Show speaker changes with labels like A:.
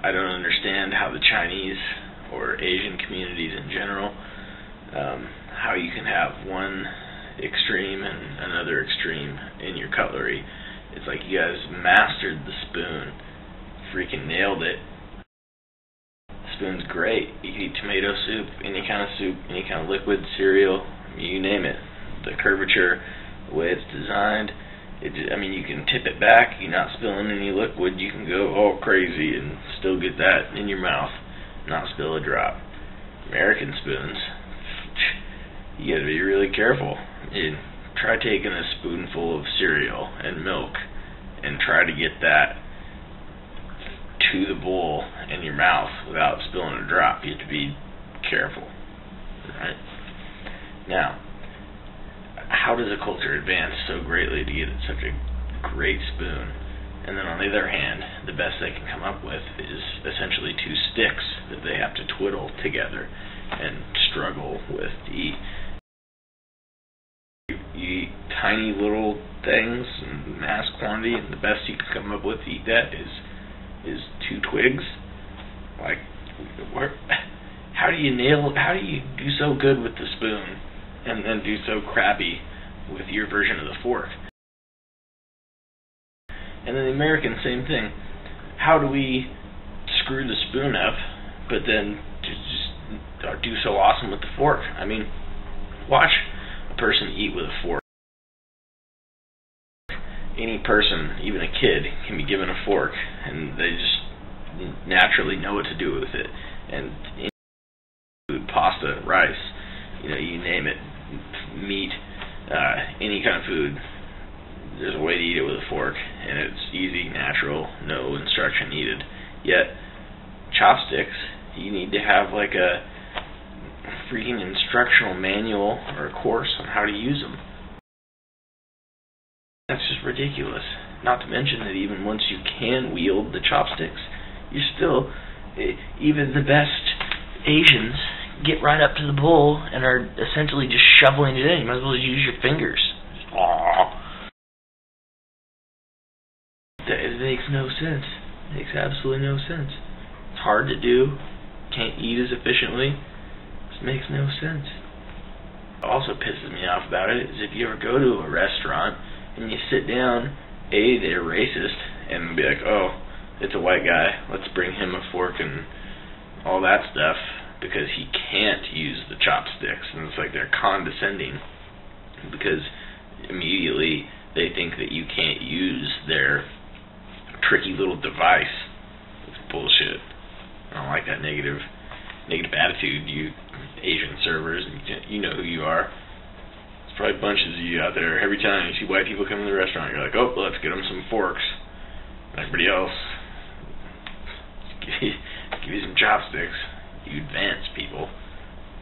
A: I don't understand how the Chinese or Asian communities in general, how you can have one extreme and another extreme in your cutlery. It's like you guys mastered the spoon, freaking nailed it. Spoon's great. You can eat tomato soup, any kind of liquid, cereal, you name it. The curvature, the way it's designed, you can tip it back, you're not spilling any liquid, you can go all crazy and still get that in your mouth, not spill a drop. American spoons, you gotta be really careful. Try taking a spoonful of cereal and milk and try to get that to the bowl in your mouth without spilling a drop. You have to be careful. Right? Now, how does a culture advance so greatly to get such a great spoon? And then on the other hand, the best they can come up with is essentially two sticks that they have to twiddle together and struggle with to eat. You eat tiny little things in mass quantity, and the best you can come up with to eat that is two twigs. Like, how do you do so good with the spoon and then do so crappy with your version of the fork? And then the American, same thing. How do we screw the spoon up, but then just do so awesome with the fork? I mean, watch a person eat with a fork. Any person, even a kid, can be given a fork, and they just naturally know what to do with it. And any food, pasta, rice, you name it, meat, any kind of food, there's a way to eat it with a fork, and it's easy, natural, no instruction needed. Yet, chopsticks, you need to have like a freaking instructional manual or a course on how to use them. That's just ridiculous. Not to mention that even once you can wield the chopsticks, you're still, even the best Asians get right up to the bowl and are essentially just shoveling it in. You might as well just use your fingers. It makes no sense. It makes absolutely no sense. It's hard to do. Can't eat as efficiently. It makes no sense. What also pisses me off about it is if you ever go to a restaurant and you sit down, they're racist, and be like, oh, it's a white guy, let's bring him a fork and all that stuff, because he can't use the chopsticks, and it's like they're condescending, because immediately they think that you can't use their tricky little device. It's bullshit. I don't like that negative attitude, you Asian servers, you know who you are. Probably bunches of you out there. Every time you see white people come in the restaurant, you're like, oh, let's get them some forks. And everybody else, give you some chopsticks. You advanced people.